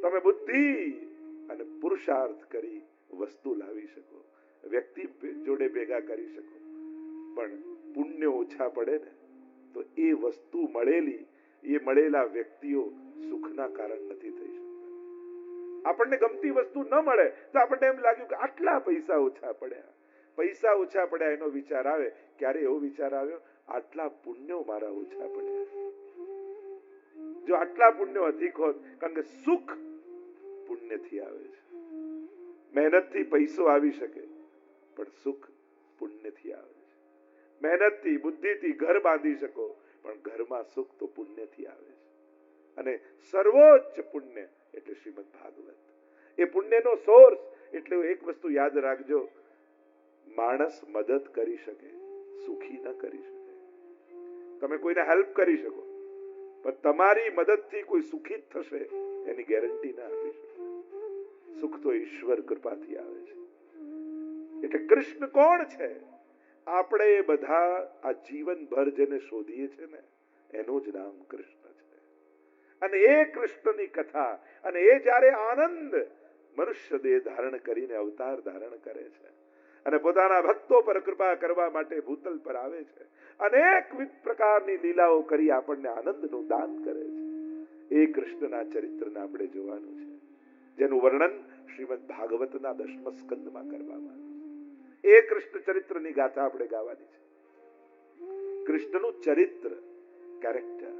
તમે બુદ્ધિ અને પુરુષાર્થ કરી વસ્તુ લાવી શકો, વ્યક્તિ જોડે ભેગા કરી શકો, પણ પુણ્ય ઓછા પડે ને તો એ વસ્તુ મળેલી, એ મળેલા વ્યક્તિઓ સુખના કારણ નથી થઈ શકતા. આપણને ગમતી વસ્તુ ન મળે તો આપણને એમ લાગ્યું કે આટલા પૈસા ઓછા પડ્યા. પૈસા ઓછા પડ્યા એનો વિચાર આવે, ક્યારે એવો વિચાર આવ્યો આટલા પુણ્યો મારા ઓછા પડ્યા. જો આટલા પુણ્યો અધિક હોત, કારણ કે સુખ પુણ્યથી આવે છે. મહેનતથી પૈસો આવી શકે પણ સુખ પુણ્યથી આવે છે. મહેનતથી બુદ્ધિથી ઘર બાંધી શકો પણ ઘરમાં સુખ તો પુણ્યથી આવે છે. અને સર્વોચ્ચ પુણ્ય એટલે શ્રીમદ ભાગવત. એ પુણ્યનો સોર્સ એટલે એક વસ્તુ યાદ રાખજો, માણસ મદદ કરી શકે, સુખી ન કરી શકે. તમે કોઈને હેલ્પ કરી શકો પણ તમારી મદદથી કોઈ સુખી થશે એની ગેરંટી ના આપી શકો. સુખ તો ઈશ્વર કૃપાથી આવે છે. એટલે કૃષ્ણ કોણ છે? આપણે બધા આ જીવનભર જેને શોધીએ છીએ ને એનું જ નામ કૃષ્ણ છે. અને એ કૃષ્ણની કથા, અને એ જ્યારે આનંદ મનુષ્ય દેહ ધારણ કરીને અવતાર ધારણ કરે છે અને પોતાના ભક્તો પર કૃપા કરવા માટે ભૂતલ પર આવે છે, અનેકવિધ પ્રકારની લીલાઓ કરી આપણને આનંદનું દાન કરે છે. એ કૃષ્ણના ચરિત્રને આપણે જોવાનું છે, જેનું વર્ણન શ્રીમદ ભાગવતના 10મ સ્કંદમાં કરવામાં આવ્યું છે. એ કૃષ્ણ ચરિત્રની ગાથા આપણે ગાવાની છે. કૃષ્ણનું ચરિત્ર, કેરેક્ટર.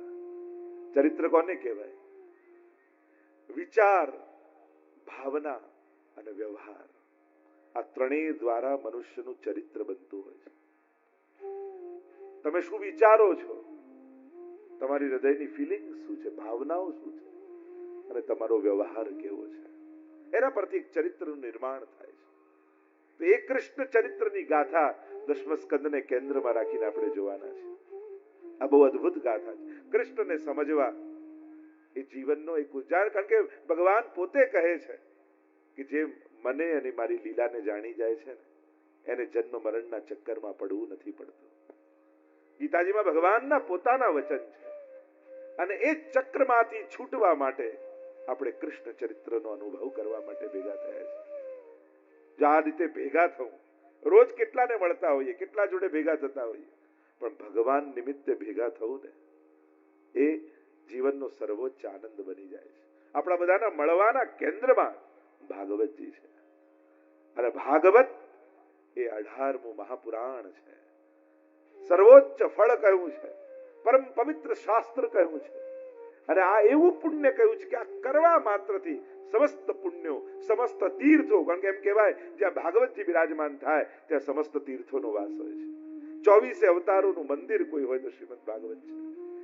ચરિત્ર કોને કહેવાય? વિચાર, ભાવના અને વ્યવહાર, આ ત્રણેય દ્વારા મનુષ્યનું ચરિત્ર બનતું હોય છે. તમે શું વિચારો છો, તમારી હૃદયની ફિલિંગ શું છે, ભાવનાઓ શું છે, અને તમારો વ્યવહાર કેવો છે, એના પરથી એક ચરિત્રનું નિર્માણ થાય છે. તો એ કૃષ્ણ ચરિત્રની ગાથા 10મ સ્કંદને કેન્દ્રમાં રાખીને આપણે જોવાના છે. આ બહુ અદ્ભુત ગાથા છે. કૃષ્ણને સમજવા એ જીવનનો એક ઉજાર, કારણ કે ભગવાન પોતે કહે છે કે જે મને અને મારી લીલાને જાણી જાય છે ને એને જન્મ મરણના ચક્કરમાં પડવું નથી પડતું. ગીતાજીમાં ભગવાનના પોતાના વચન છે. અને એ ચક્રમાંથી છૂટવા માટે આપણે કૃષ્ણ ચરિત્રનો અનુભવ કરવા માટે ભેગા થયા છે. જો આ રીતે ભેગા થવું, રોજ કેટલાને મળતા હોઈએ, કેટલા જોડે ભેગા થતા હોઈએ, પણ ભગવાન નિમિત્તે ભેગા થવું ને એ જીવનનો સર્વોચ્ચ આનંદ બની જાય છે. આપણા બધાના મળવાના કેન્દ્રમાં ભાગવતજી છે. અને ભાગવત એ 18મું મહાપુરાણ છે. સર્વોચ્ચ ફળ કહ્યું છે, પરમ પવિત્ર શાસ્ત્ર કહ્યું છે. અને આ એવું પુણ્ય કહ્યું છે કે આ કરવા માત્રથી સમસ્ત પુણ્યો, સમસ્ત તીર્થો, કારણ કે એમ કહેવાય જ્યાં ભાગવતજી બિરાજમાન થાય ત્યાં સમસ્ત તીર્થોનો વાસ હોય છે. 24 અવતારોનું મંદિર કોઈ હોય તો શ્રીમદ ભાગવત છે.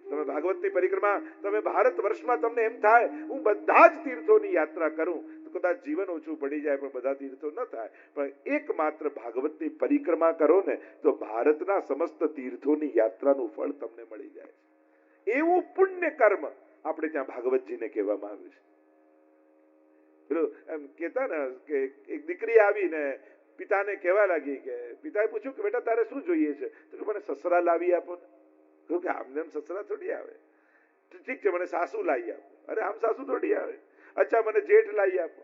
તમે ભાગવતની પરિક્રમા, તમે ભારત વર્ષમાં તમને એમ થાય હું બધા જ તીર્થોની યાત્રા કરું તો કદાચ જીવન ઓછું પડી જાય, પણ બધા તીર્થો ન થાય. પણ એકમાત્ર ભાગવતની પરિક્રમા કરો ને તો ભારતના સમસ્ત તીર્થોની યાત્રાનું ફળ તમને મળી જાય. એવું પુણ્ય કર્મ આપણે ત્યાં ભાગવતજીને કહેવામાં આવ્યું છે. પેલું એમ કહેતા ને કે એક દીકરી આવીને પિતાને કહેવા લાગી કે પિતાએ પૂછ્યું કે બેટા તારે શું જોઈએ છે? તો કે મને સસરા લાવી આપો ને. કહ્યું કે આમને એમ સસરા થોડી આવે. ઠીક છે મને સાસુ લાવી આપો. અરે આમ સાસુ થોડી આવે. અચ્છા મને જેઠ લાવી આપો.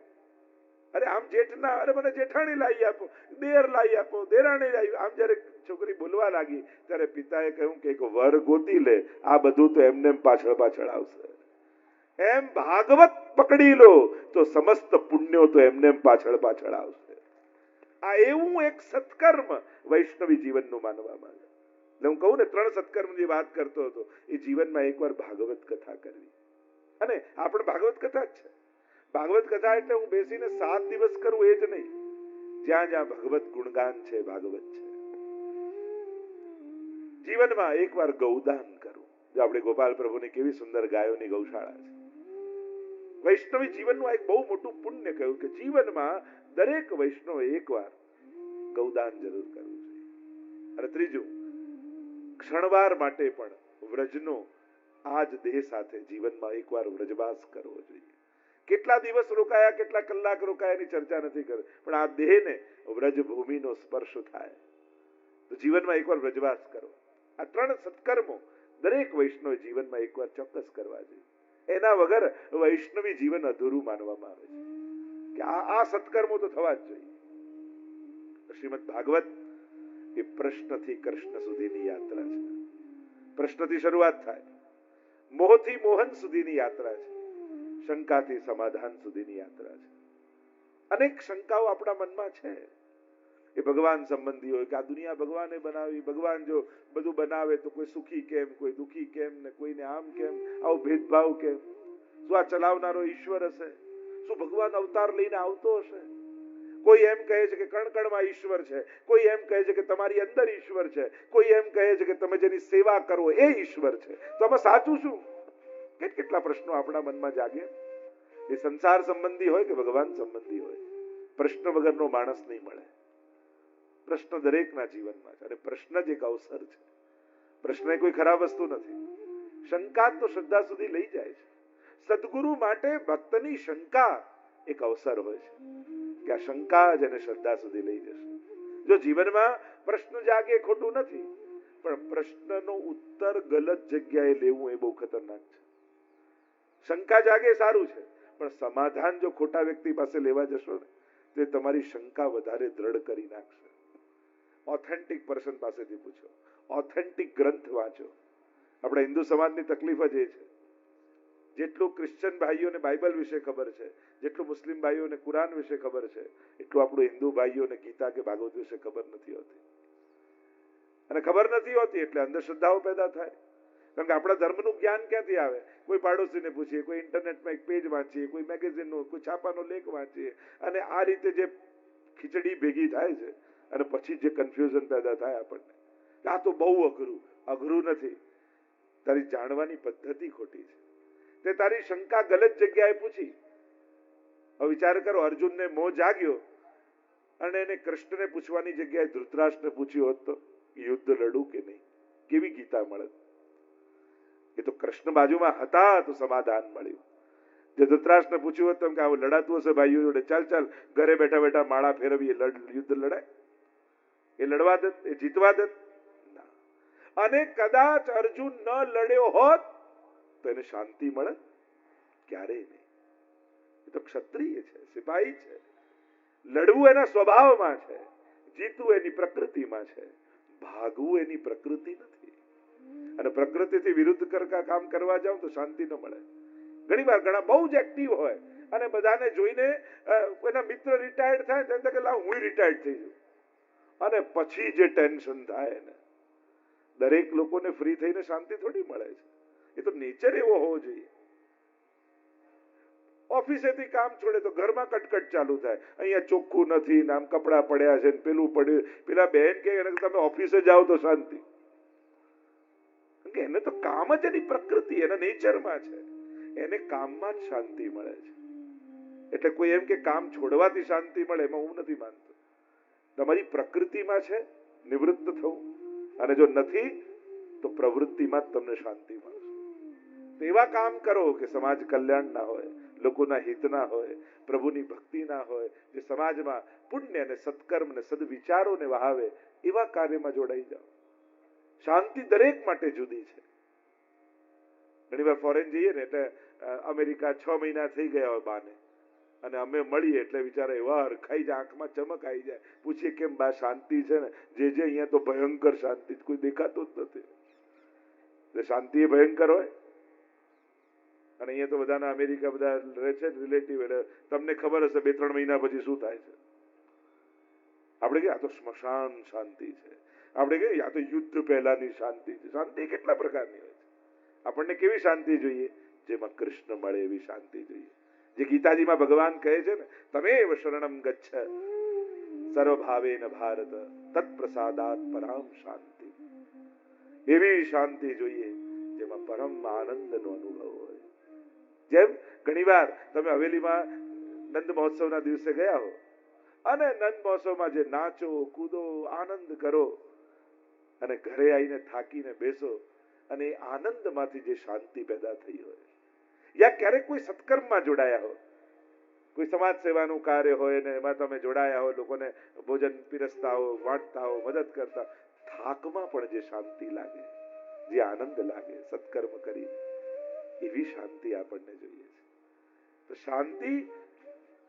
અરે આમ જેઠ ના, અરે મને જેઠાણી લાવી આપો, દેર લાવી આપો, દેરાણી લાવી. આમ જયારે છોકરી બોલવા લાગી ત્યારે પિતાએ કહ્યું કે એક વર ગોતી લે, આ બધું તો એમને પાછળ પાછળ આવશે. એમ ભાગવત પકડી લો તો સમસ્ત પુણ્યો તો એમને પાછળ પાછળ આવશે. આ એવું એક સત્કર્મ વૈષ્ણવી જીવનનું માનવામાં આવે. હું કહું ને 3 સત્કર્મની વાત કરતો હતો, એ જીવનમાં એકવાર ભાગવત કથા કરવી. અને આ પણ ભાગવત કથા જ છે. ભાગવત કથા એટલે હું બેસીને 7 દિવસ કરું એ જ નહીં. જ્યાં જ્યાં ભગવત ગુણગાન છે, ભાગવત છે. જીવનમાં એકવાર ગૌદાન કરું. જો આપણે ગોપાલ પ્રભુની કેવી સુંદર ગાયોની ગૌશાળા છે. વૈષ્ણવી જીવનનું એક બહુ મોટું પુણ્ય કહ્યું કે જીવનમાં દરેક વૈષ્ણવે એકવાર ગૌદાન જરૂર કરવું જોઈએ. અને ત્રીજું, ક્ષણવાર માટે પણ વ્રજનો આ જ દેહ સાથે જીવનમાં એકવાર વ્રજવાસ કરવો જોઈએ. કેટલા દિવસ રોકાયા, કેટલા કલાક રોકાયા એની ચર્ચા નથી કરી, પણ આ દેહને વ્રજભૂમિનો સ્પર્શ થાય તો જીવનમાં એકવાર વ્રજવાસ કરો. આ 3 સત્કર્મો દરેક વૈષ્ણવ જીવનમાં એકવાર ચોક્કસ કરવા જોઈએ. એના વગર વૈષ્ણવી જીવન અધૂરું માનવામાં આવે છે કે આ સત્કર્મો તો થવા જ જોઈએ. શ્રીમદ ભાગવત એ પ્રશ્નથી કૃષ્ણ સુધીની યાત્રા છે. પ્રશ્નથી શરૂઆત થાય, મોહથી મોહન સુધીની યાત્રા છે, શંકાથી સમાધાન સુધીની યાત્રા છે. અનેક શંકાઓ આપણા મનમાં છે. એ ભગવાન સંબંધી હોય કે આ દુનિયા ભગવાને બનાવી, ભગવાન જો બધું બનાવે તો કોઈ સુખી કેમ, કોઈ દુખી કેમ, ને કોઈને આમ કેમ, આવો ભેદભાવ કેમ? શું આ ચલાવનારો ઈશ્વર હશે? શું ભગવાન અવતાર લઈને આવતો હશે? કોઈ એમ કહે છે કે કણ કણમાં ઈશ્વર છે, કોઈ એમ કહે છે કે તમારી અંદર ઈશ્વર છે, કોઈ એમ કહે છે કે તમે જેની સેવા કરો એ ઈશ્વર છે. તો આમાં સાચું શું? કેટલા પ્રશ્નો આપણા મનમાં જાગે. એ સંસાર સંબંધી હોય કે ભગવાન સંબંધી હોય, પ્રશ્ન વગરનો માણસ નહીં મળે. પ્રશ્ન દરેકના જીવનમાં છે, અને પ્રશ્ન જ એક અવસર છે. પ્રશ્ન કોઈ ખરાબ વસ્તુ નથી. શંકા તો શ્રદ્ધા સુધી લઈ જાય છે. સદગુરુ માટે ભક્તની શંકા એક અવસર હોય છે કે આ શંકા જ એને શ્રદ્ધા સુધી લઈ જશે. જો જીવનમાં પ્રશ્ન જાગે ખોટું નથી, પણ પ્રશ્નનો ઉત્તર ગલત જગ્યાએ લેવું એ બહુ ખતરનાક છે. શંકા જાગે સારું છે, પણ સમાધાન જો ખોટા વ્યક્તિ પાસે લેવા જશો ને તો તમારી શંકા વધારે દ્રઢ કરી નાખશે. ઓથેન્ટિક પર્સન પાસેથી પૂછો, ઓથેન્ટિક ગ્રંથ વાંચો. આપણા હિન્દુ સમાજની તકલીફ જ એ છે, જેટલું ક્રિશ્ચન ભાઈઓને બાઇબલ વિશે ખબર છે, જેટલું મુસ્લિમ ભાઈઓને કુરાન વિશે ખબર છે, એટલું આપણું હિન્દુ ભાઈઓને ગીતા કે ભાગવત વિશે ખબર નથી હોતી. અને ખબર નથી હોતી એટલે અંધશ્રદ્ધાઓ પેદા થાય. કારણ કે આપણા ધર્મનું જ્ઞાન ક્યાંથી આવે? કોઈ પાડોશીને પૂછીએ, કોઈ ઇન્ટરનેટમાં એક પેજ વાંચીએ, કોઈ મેગેઝિનનો, કોઈ છાપાનો લેખ વાંચીએ, અને આ રીતે જે ખીચડી ભેગી થાય છે અને પછી જે કન્ફ્યુઝન પેદા થાય આપણને, આ તો બહુ અઘરું. અઘરું નથી, તારી જાણવાની પદ્ધતિ ખોટી છે. તે તારી શંકા ગલત જગ્યાએ પૂછી. હવે વિચાર કરો, અર્જુનને મોહ જાગ્યો અને એને કૃષ્ણને પૂછવાની જગ્યાએ ધૃતરાષ્ટ્રને પૂછ્યું હોત તો યુદ્ધ લડું કે નહીં, કેવી ગીતા મળત? એ તો કૃષ્ણ બાજુમાં હતા તો સમાધાન મળ્યું. જે ધૃતરાષ્ટ્રને પૂછ્યું હોત તો કે આવું લડાતું હશે ભાઈઓ જોડે, ચાલ ચાલ ઘરે બેઠા બેઠા માળા ફેરવીએ, યુદ્ધ લડાય? એ લડવા દત? એ જીતવા દત? અને કદાચ અર્જુન ન લડ્યો હોત તો એને શાંતિ મળે? ક્યારેય નહીં. એ તો ક્ષત્રિય છે, સિપાહી છે. લડવું એના સ્વભાવમાં છે, જીતવું એની પ્રકૃતિમાં છે, ભાગવું એની પ્રકૃતિ નથી. અને પ્રકૃતિથી વિરુદ્ધ કામ કરવા જાવ તો શાંતિ ન મળે. ઘણી વાર ઘણા બહુ જ એક્ટિવ હોય અને બધાને જોઈને એના મિત્ર રિટાયર્ડ થાય તો કે લાવ હું રિટાયર્ડ થઈ જાઉં, અને પછી જે ટેન્શન થાય ને, દરેક લોકોને ફ્રી થઈને શાંતિ થોડી મળે છે. એ તો નેચર એવો હોવો જોઈએ. ઓફિસેથી કામ છોડે તો ઘરમાં કટકટ ચાલુ થાય, અહીંયા ચોખ્ખું નથી, નામ કપડા પડ્યા છે, પેલું પડ્યું. પેલા બહેન કે તમે ઓફિસે જાઓ તો શાંતિ. એને તો કામ જ એની પ્રકૃતિ, એના નેચરમાં છે, એને કામમાં જ શાંતિ મળે છે. એટલે કોઈ એમ કે કામ છોડવાથી શાંતિ મળે, એમાં હું નથી માનતો. તમારી પ્રકૃતિમાં છે નિવૃત્ત થવું, અને જો નથી તો પ્રવૃત્તિમાં જ તમને શાંતિ મળશે. એવા કામ કરો કે સમાજ કલ્યાણના હોય, લોકોના હિતના હોય, પ્રભુની ભક્તિના હોય, જે સમાજમાં પુણ્ય અને સત્કર્મ અને સદવિચારોને વહાવે, એવા કાર્યમાં જોડાઈ જાઓ. શાંતિ દરેક માટે જુદી છે. ઘણી વાર ફોરેન જઈએ ને એટલે અમેરિકા 6 મહિના થઈ ગયા હોય બાને, અને અમે મળીએ એટલે વિચારે એવા હરખાઈ જાય, આંખમાં ચમક આવી જાય. પૂછીએ કેમ બા શાંતિ છે ને? જે અહીંયા તો ભયંકર શાંતિ, કોઈ દેખાતું જ નથી. એટલે શાંતિ એ ભયંકર હોય. અને અહીંયા તો બધાના અમેરિકા બધા રહે છે રિલેટિવ, એટલે તમને ખબર હશે 2-3 મહિના પછી શું થાય છે. આપણે કે આ તો સ્મશાન શાંતિ છે, આપણે કે આ તો યુદ્ધ પહેલાની શાંતિ છે. શાંતિ કેટલા પ્રકારની હોય છે. આપણને કેવી શાંતિ જોઈએ? જેમાં કૃષ્ણ મળે એવી શાંતિ જોઈએ. જે ગીતાજીમાં ભગવાન કહે છે ને, તમેવ શરણમ ગચ્છ સર્વભાવેન ભારત તત્પ્રસાદાત પરામ શાંતિ. એવી શાંતિ જોઈએ જેમાં પરમ આનંદનો અનુભવ હોય. જેમ ઘણીવાર તમે હવેલીમાં નંદ મહોત્સવના દિવસે ગયા હો અને નંદ મહોત્સવમાં જે નાચો, કૂદો, આનંદ કરો અને ઘરે આવીને થાકીને બેસો અને એ આનંદમાંથી જે શાંતિ પેદા થઈ હોય, યા ક્યારેક કોઈ સત્કર્મમાં જોડાયા હો, કોઈ સમાજ સેવાનું કાર્ય હોય ને એમાં તમે જોડાયા હો, લોકોને ભોજન પીરસતા હો, વાંટતા હો, મદદ કરતા, થાકમાં પણ જે શાંતિ લાગે, જે આનંદ લાગે સત્કર્મ કરી, એવી શાંતિ આપણને જોઈએ છે. તો શાંતિ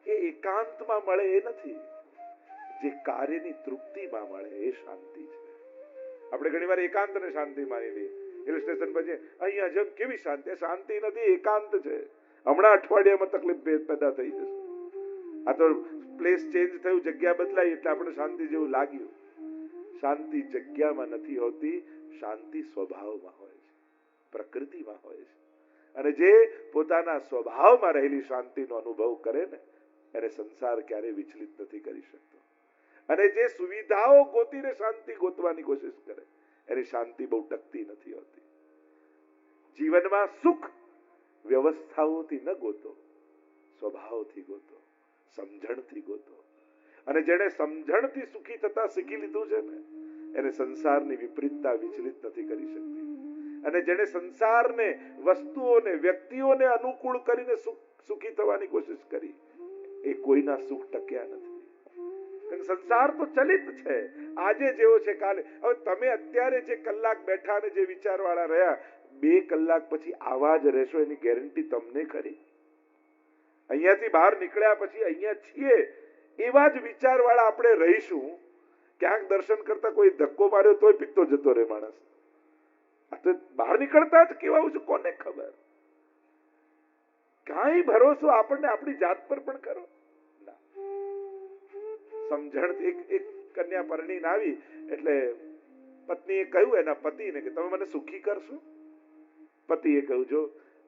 એ એકાંતમાં મળે એ નથી, જે કાર્યની તૃપ્તિમાં મળે એ શાંતિ છે. આપણે ઘણી વાર એકાંતને શાંતિ માની લઈએ. હિલ સ્ટેશન પર અહીંયા જેમ કેવી શાંતિ, શાંતિ નથી, એકાંત છે. હમણાં અઠવાડિયામાં તકલીફ પેદા થઈ જશે. આ તો પ્લેસ ચેન્જ થયું, જગ્યા બદલાઈ એટલે આપણે શાંતિ જેવું લાગ્યું. શાંતિ જગ્યામાં નથી હોતી, શાંતિ સ્વભાવમાં હોય છે, પ્રકૃતિમાં હોય છે. અને જે પોતાના સ્વભાવમાં રહેલી શાંતિનો અનુભવ કરે ને એને સંસાર ક્યારેય વિચલિત નથી કરી શકતો. અને જે સુવિધાઓ ગોતીને શાંતિ ગોતવાની કોશિશ કરે એની શાંતિ બહુ ટકતી નથી હોતી. જીવનમાં સુખ વ્યવસ્થાઓથી ન ગોતો, સ્વભાવથી ગોતો, સમજણથી ગોતો. અને જેને સમજણથી સુખી થતા શીખી લીધું છે ને એને સંસારની વિપરીતતા વિચલિત નથી કરી શકતી. અને જેને સંસારને, વસ્તુઓને, વ્યક્તિઓને અનુકૂળ કરીને સુખી થવાની કોશિશ કરી એ કોઈના સુખ ટક્યા નથી. સંસાર તો ચલિત છે, આજે જેવો છે કાલે. હવે તમે અત્યારે જે કલાક બેઠા ને જે વિચારવાળા રહ્યા, 2 કલાક પછી આવા જ રહેશો એની ગેરંટી તમને ખરી? અહીંયાથી બહાર નીકળ્યા પછી અહીંયા છીએ એવા જ વિચારવાળા આપણે રહીશું. ક્યાંક દર્શન કરતા કોઈ ધક્કો માર્યો તોય પીતો જતો રહે માણસ. આ તો બહાર નીકળતા જ કેવા છે કોને ખબર. કાંઈ ભરોસો આપણને આપણી જાત પર પણ કરો. સમજણ. એક કન્યા પરણીને આવી એટલે પત્નીએ કહ્યું એના પતિને કે તમે મને સુખી કરશો? પતિએ કહ્યું જો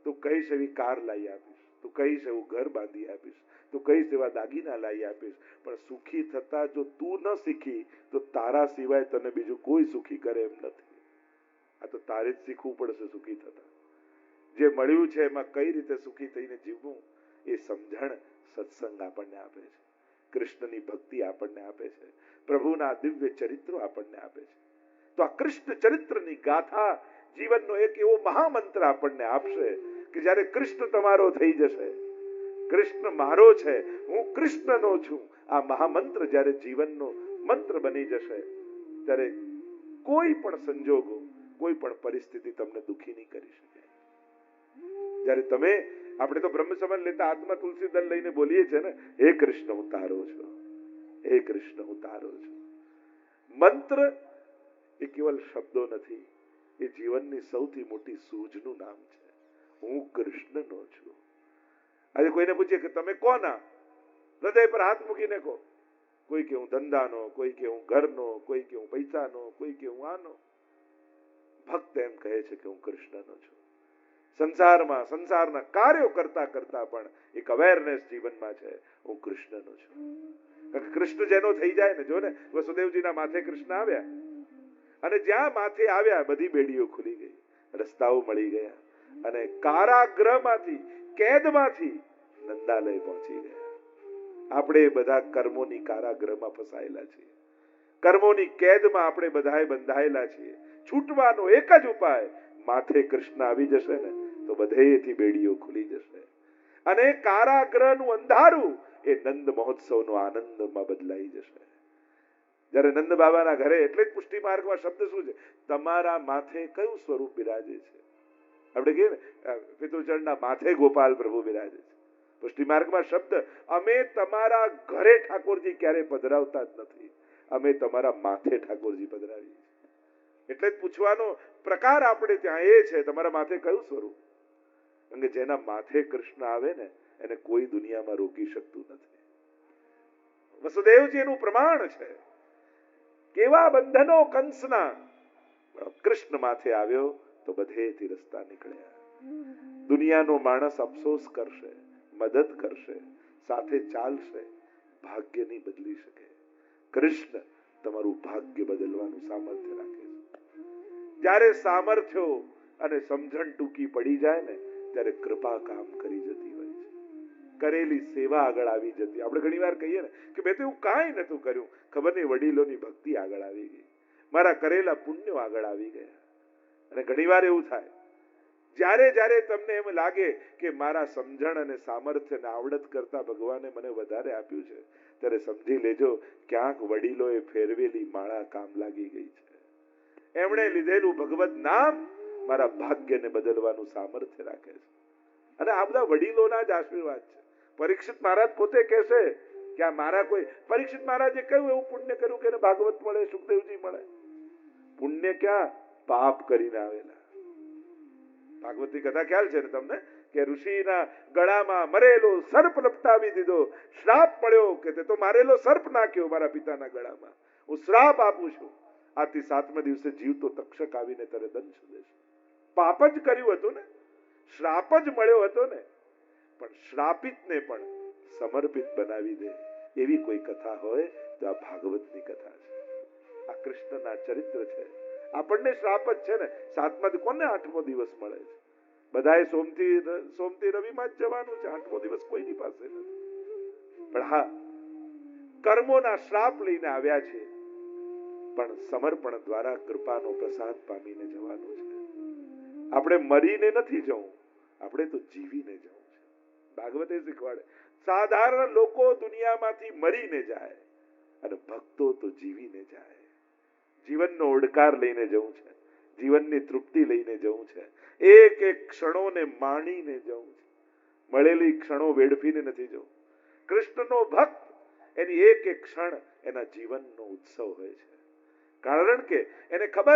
તું કહીશ એવી કાર લાવી આપીશ, તું કહીશ એવું ઘર બાંધી આપીશ, તું કહીશ એવા દાગીના લાવી આપીશ, પણ સુખી થતા જો તું ન શીખી તો તારા સિવાય તને બીજું કોઈ સુખી કરે એમ નથી. આ તો તારે જ શીખવું પડશે સુખી થતા. જે મળ્યું છે એમાં કઈ રીતે સુખી થઈને જીવવું એ સમજણ સત્સંગ આપણને આપે છે. કૃષ્ણની ભક્તિ આપણને આપે છે, પ્રભુના દિવ્ય ચરિત્રો આપણને આપે છે. તો આ કૃષ્ણ ચરિત્રની ગાથા જીવનનો એક એવો મહામંત્ર આપણને આપશે કે જ્યારે કૃષ્ણ તમારો થઈ જશે, કૃષ્ણ મારો છે, હું કૃષ્ણનો છું, આ મહામંત્ર જ્યારે જીવનનો મંત્ર બની જશે ત્યારે કોઈ પણ સંજોગો, કોઈ પણ પરિસ્થિતિ તમને દુખી નહીં કરી શકે. જ્યારે તમે, આપણે તો બ્રહ્મ સમાન લેતા આત્મા તુલસી દલ લઈને બોલીએ છે ને, હે કૃષ્ણ હું તારો છું, હે કૃષ્ણ હું તારો છું. મંત્ર એ કેવલ શબ્દો નથી, એ જીવનની સૌથી મોટી સૂઝનું નામ છે. હું કૃષ્ણનો છું. આજે કોઈને પૂછીએ કે તમે કોના, હૃદય પર હાથ મૂકીને કહો. કોઈ કે હું ધંધાનો, કોઈ કે હું ઘરનો, કોઈ કે હું પૈસાનો, કોઈ કે હું આનો. ભક્ત એમ કહે છે કે હું કૃષ્ણનો છું. સંસારમાં, સંસારના કાર્યો કરતા કરતા પણ એક અવેરનેસ જીવનમાં છે, હું કૃષ્ણનો છું. કૃષ્ણ જેનો થઈ જાય ને, જો ને વસુદેવજીના માથે કૃષ્ણ આવ્યા અને જ્યાં માથે આવ્યા બધી બેડીઓ ખુલી ગઈ, રસ્તાઓ મળી ગયા અને કારાગૃહમાંથી, કેદમાંથી નંદાલય પહોંચી ગયા. આપણે બધા કર્મોની કારાગૃહમાં ફસાયેલા છીએ, કર્મોની કેદમાં આપણે બધાએ બંધાયેલા છીએ. છૂટવાનો એક જ ઉપાય, માથે કૃષ્ણ આવી જશે ને તો બધેથી બેડીઓ ખુલી જશે અને કારાગૃહનું અંધારું એ નંદ મહોત્સવનો આનંદમાં બદલાઈ જશે. જ્યારે નંદ બાબાના ઘરે, એટલે જ પુષ્ટિ માર્ગમાં શબ્દ શું છે, તમારા માથે કયું સ્વરૂપ બિરાજે છે? આપણે કહીએ ને પિતૃચરણના માથે ગોપાલ પ્રભુ બિરાજે છે. પુષ્ટિ માર્ગમાં શબ્દ, અમે તમારા ઘરે ઠાકોરજી ક્યારે પધરાવતા જ નથી, અમે તમારા માથે ઠાકોરજી પધરાવીએ છીએ. એટલે જ પૂછવાનો પ્રકાર આપણે ત્યાં એ છે, તમારા માથે કયું સ્વરૂપ? કારણ કે જેના માથે કૃષ્ણ આવે ને એને કોઈ દુનિયામાં રોકી શકતું નથી. વસુદેવજી એનું પ્રમાણ છે. કેવા બંધનો કંસના, કૃષ્ણ માથે આવ્યો તો બધેથી રસ્તા નીકળ્યા. દુનિયાનો માણસ અફસોસ કરશે, મદદ કરશે, સાથે ચાલશે, ભાગ્ય નહીં બદલી શકે. કૃષ્ણ તમારું ભાગ્ય બદલવાનું સામર્થ્ય રાખે છે. જ્યારે સામર્થ્યો અને સમજણ ટૂંકી પડી જાય ને ત્યારે કૃપા કામ કરી જતી હોય છે. કરેલી સેવા આગળ આવી જતી. આપણે ઘણી વાર કહીએ ને કે મેં તો એવું કાંઈ નતું કર્યું, ખબર નહીં વડીલોની ભક્તિ આગળ આવી ગઈ, મારા કરેલા પુણ્યો આગળ આવી ગયા. અને ઘણી વાર એવું થાય, જ્યારે જ્યારે તમને એમ લાગે કે મારા સમજણ અને સામર્થ્ય અને આવડત કરતા ભગવાને મને વધારે આપ્યું છે, ત્યારે સમજી લેજો ક્યાંક વડીલોએ ફેરવેલી માળા કામ લાગી ગઈ છે. એમણે લીધેલું ભગવત નામ મારા ભાગ્યને બદલવાનું સામર્થ્ય રાખે છે. અને આ બધા વડીલોના જ આશીર્વાદ છે. પરીક્ષિત મહારાજ પોતે કહેશે કે આ મારા કોઈ, પરીક્ષિત મહારાજે કહ્યું એવું પુણ્ય કર્યું કે એને ભાગવત મળે, સુખદેવજી મળે. પુણ્ય ક્યાં, પાપ કરીને આવેલા. ભાગવતની કથા ખ્યાલ છે ને તમને, કે ઋષિના ગળામાં મરેલો સર્પ લપટાવી દીધો, શ્રાપ મળ્યો કે તે તો મારેલો સર્પ નાખ્યો મારા પિતાના ગળામાં, હું શ્રાપ આપું છું, આથી 7મા દિવસે જીવતો તક્ષક આવીને તારે દંશ દેશે. પાપ જ કર્યું હતું ને, શ્રાપ જ મળ્યો હતો ને, પણ શ્રાપિતને પણ સમર્પિત બનાવી દે એવી કોઈ કથા હોય તો આ ભાગવતની કથા છે. આ કૃષ્ણના ચરિત્ર છે. આપણને શ્રાપ જ છે ને, 7મા કોને 8મો દિવસ મળે છે? બધાએ સોમથી રવિમાં જ જવાનું છે, 8મો દિવસ કોઈની પાસે નથી. પણ હા, કર્મોના શ્રાપ લઈને આવ્યા છે, પણ સમર્પણ દ્વારા કૃપાનો પ્રસાદ પામીને જવાનું છે. આપણે મરીને નથી જવું, આપણે તો જીવીને જવું છે. ભાગવતે શીખવાડે, સાધારણ લોકો દુનિયામાંથી મરીને જાય અને ભક્તો તો જીવીને જાય. જીવનનો ઓડકાર લઈને જવું છે, જીવનની તૃપ્તિ લઈને જવું છે, એક એક ક્ષણોને માણીને જવું છે. મળેલી ક્ષણો વેડફીને નથી જવું. કૃષ્ણનો ભક્ત એની એક એક ક્ષણ એના જીવનનો ઉત્સવ હોય છે. કારણ કે એને ખબર